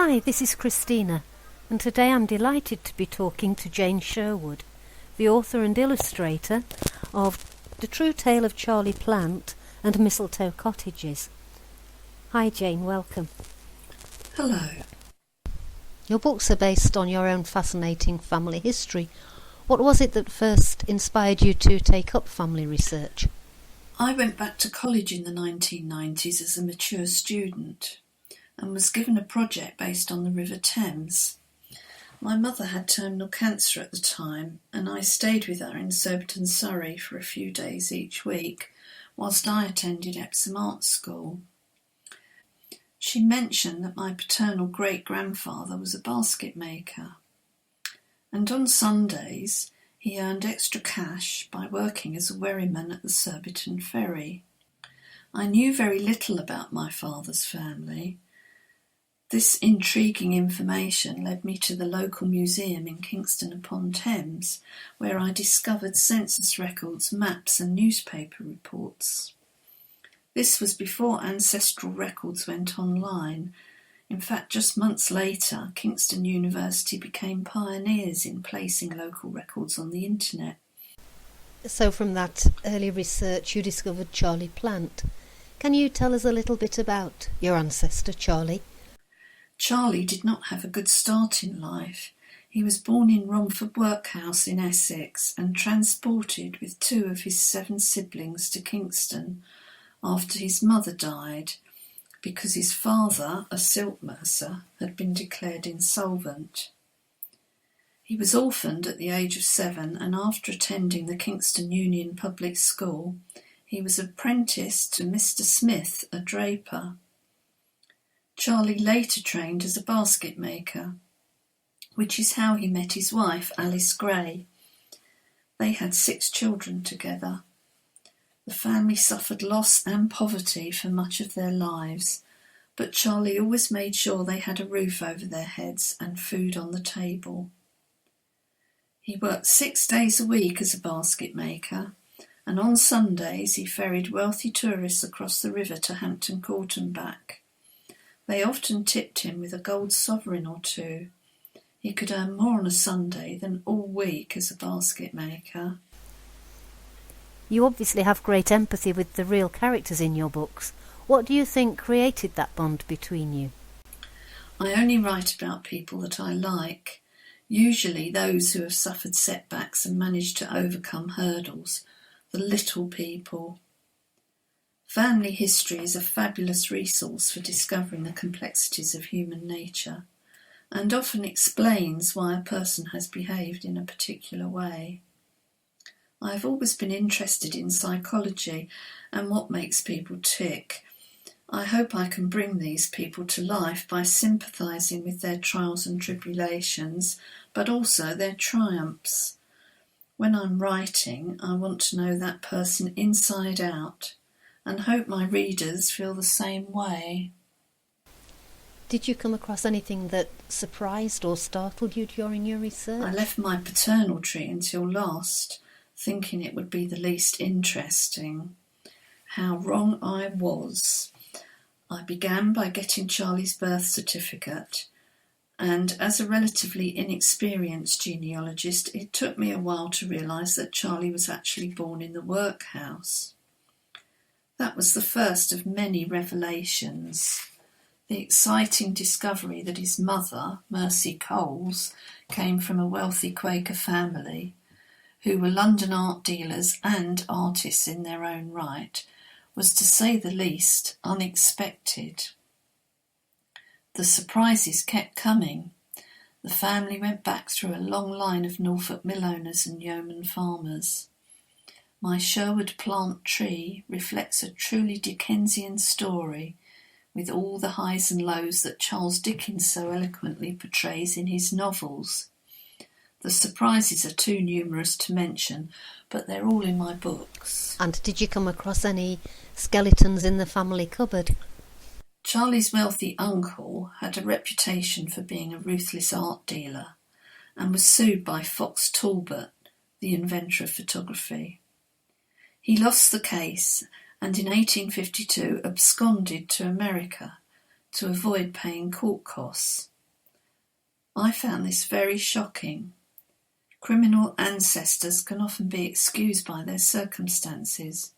Hi, this is Christina, and today I'm delighted to be talking to Jane Sherwood, the author and illustrator of The True Tale of Charlie Plant and Mistletoe Cottages. Hi Jane, welcome. Hello. Your books are based on your own fascinating family history. What was it that first inspired you to take up family research? I went back to college in the 1990s as a mature student and was given a project based on the River Thames. My mother had terminal cancer at the time, and I stayed with her in Surbiton, Surrey for a few days each week whilst I attended Epsom Art School. She mentioned that my paternal great-grandfather was a basket maker, and on Sundays he earned extra cash by working as a wherryman at the Surbiton ferry. I knew very little about my father's family. This intriguing information led me to the local museum in Kingston upon Thames, where I discovered census records, maps and newspaper reports. This was before ancestral records went online. In fact, just months later, Kingston University became pioneers in placing local records on the internet. So from that early research you discovered Charlie Plant. Can you tell us a little bit about your ancestor Charlie? Charlie did not have a good start in life. He was born in Romford Workhouse in Essex and transported with 2 of his 7 siblings to Kingston after his mother died because his father, a silk mercer, had been declared insolvent. He was orphaned at the age of 7, and after attending the Kingston Union Public School, he was apprenticed to Mr. Smith, a draper. Charlie later trained as a basket maker, which is how he met his wife, Alice Gray. They had 6 children together. The family suffered loss and poverty for much of their lives, but Charlie always made sure they had a roof over their heads and food on the table. He worked 6 days a week as a basket maker, and on Sundays he ferried wealthy tourists across the river to Hampton Court and back. They often tipped him with a gold sovereign or 2. He could earn more on a Sunday than all week as a basket maker. You obviously have great empathy with the real characters in your books. What do you think created that bond between you? I only write about people that I like, usually those who have suffered setbacks and managed to overcome hurdles, the little people. Family history is a fabulous resource for discovering the complexities of human nature, and often explains why a person has behaved in a particular way. I have always been interested in psychology and what makes people tick. I hope I can bring these people to life by sympathising with their trials and tribulations, but also their triumphs. When I'm writing, I want to know that person inside out, and hope my readers feel the same way. Did you come across anything that surprised or startled you during your research? I left my paternal tree until last, thinking it would be the least interesting. How wrong I was. I began by getting Charlie's birth certificate, and as a relatively inexperienced genealogist, it took me a while to realise that Charlie was actually born in the workhouse. That was the first of many revelations. The exciting discovery that his mother, Mercy Coles, came from a wealthy Quaker family, who were London art dealers and artists in their own right, was, to say the least, unexpected. The surprises kept coming. The family went back through a long line of Norfolk mill owners and yeoman farmers. My Sherwood plant tree reflects a truly Dickensian story, with all the highs and lows that Charles Dickens so eloquently portrays in his novels. The surprises are too numerous to mention, but they're all in my books. And did you come across any skeletons in the family cupboard? Charlie's wealthy uncle had a reputation for being a ruthless art dealer and was sued by Fox Talbot, the inventor of photography. He lost the case and in 1852 absconded to America to avoid paying court costs. I found this very shocking. Criminal ancestors can often be excused by their circumstances,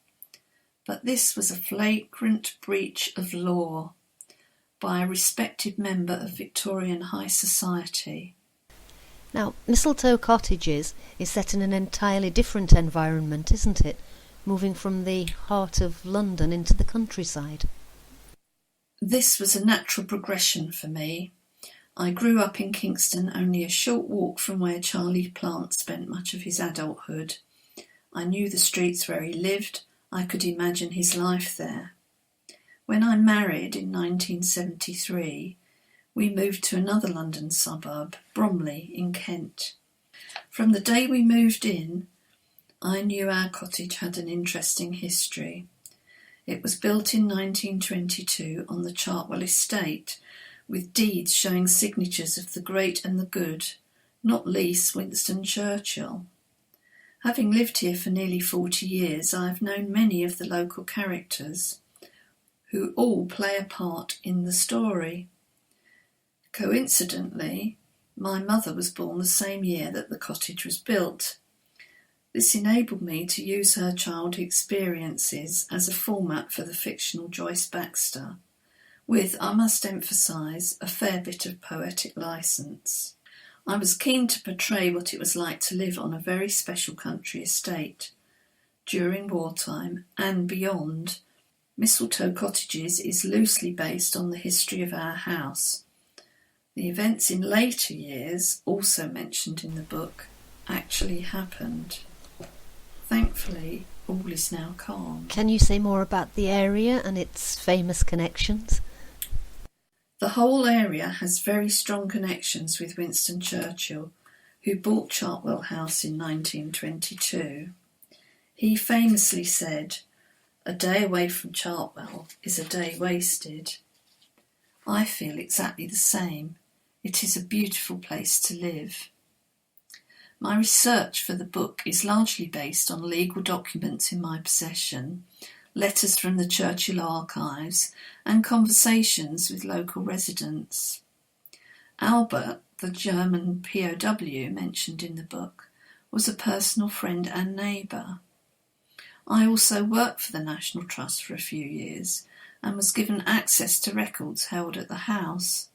but this was a flagrant breach of law by a respected member of Victorian high society. Now, Mistletoe Cottages is set in an entirely different environment, isn't it? Moving from the heart of London into the countryside. This was a natural progression for me. I grew up in Kingston, only a short walk from where Charlie Plant spent much of his adulthood. I knew the streets where he lived. I could imagine his life there. When I married in 1973, we moved to another London suburb, Bromley in Kent. From the day we moved in, I knew our cottage had an interesting history. It was built in 1922 on the Chartwell estate, with deeds showing signatures of the great and the good, not least Winston Churchill. Having lived here for nearly 40 years, I have known many of the local characters, who all play a part in the story. Coincidentally, my mother was born the same year that the cottage was built. This enabled me to use her childhood experiences as a format for the fictional Joyce Baxter, with, I must emphasise, a fair bit of poetic licence. I was keen to portray what it was like to live on a very special country estate. During wartime and beyond, Mistletoe Cottages is loosely based on the history of our house. The events in later years, also mentioned in the book, actually happened. Thankfully, all is now calm. Can you say more about the area and its famous connections? The whole area has very strong connections with Winston Churchill, who bought Chartwell House in 1922. He famously said, "A day away from Chartwell is a day wasted." I feel exactly the same. It is a beautiful place to live. My research for the book is largely based on legal documents in my possession, letters from the Churchill archives, and conversations with local residents. Albert, the German POW mentioned in the book, was a personal friend and neighbour. I also worked for the National Trust for a few years and was given access to records held at the house.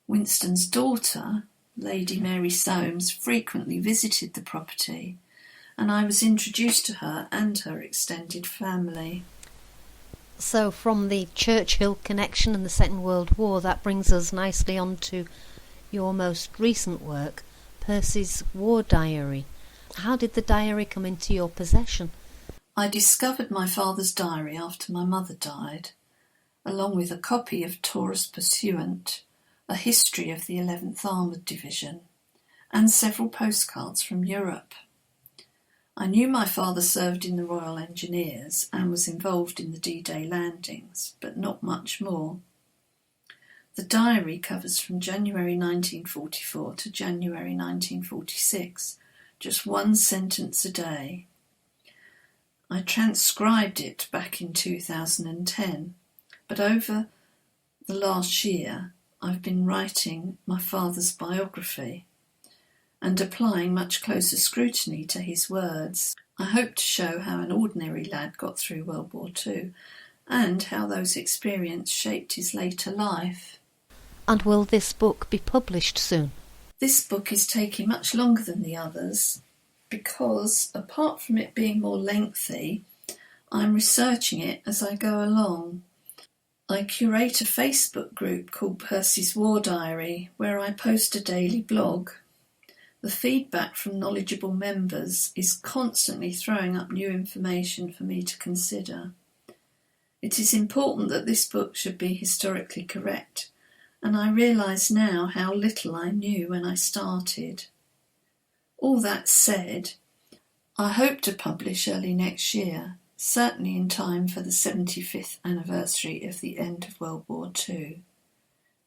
Winston's daughter, Lady Mary Soames, frequently visited the property, and I was introduced to her and her extended family. So from the Churchill connection and the Second World War, that brings us nicely on to your most recent work, Percy's War Diary. How did the diary come into your possession? I discovered my father's diary after my mother died, along with a copy of Taurus Pursuant, a history of the 11th Armoured Division, and several postcards from Europe. I knew my father served in the Royal Engineers and was involved in the D-Day landings, but not much more. The diary covers from January 1944 to January 1946, just one sentence a day. I transcribed it back in 2010, but over the last year I've been writing my father's biography and applying much closer scrutiny to his words. I hope to show how an ordinary lad got through World War II and how those experiences shaped his later life. And will this book be published soon? This book is taking much longer than the others because, apart from it being more lengthy, I'm researching it as I go along. I curate a Facebook group called Percy's War Diary, where I post a daily blog. The feedback from knowledgeable members is constantly throwing up new information for me to consider. It is important that this book should be historically correct, and I realise now how little I knew when I started. All that said, I hope to publish early next year, certainly in time for the 75th anniversary of the end of World War II,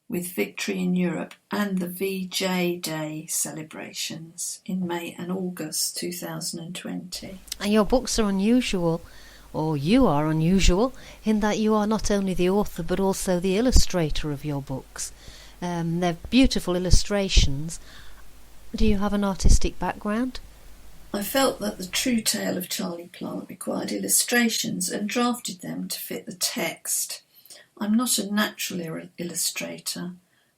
with victory in Europe and the VJ Day celebrations in May and August 2020. And your books are unusual, or you are unusual, in that you are not only the author but also the illustrator of your books. They're beautiful illustrations. Do you have an artistic background? I felt that the true tale of Charlie Plant required illustrations and drafted them to fit the text. I'm not a natural illustrator,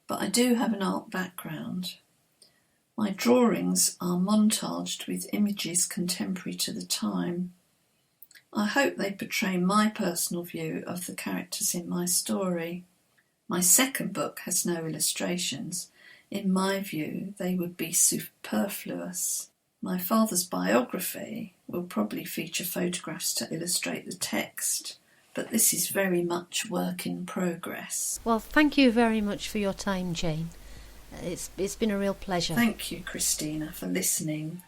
but I do have an art background. My drawings are montaged with images contemporary to the time. I hope they portray my personal view of the characters in my story. My second book has no illustrations. In my view, they would be superfluous. My father's biography will probably feature photographs to illustrate the text, but this is very much work in progress. Well, thank you very much for your time, Jane. It's been a real pleasure. Thank you, Christina, for listening.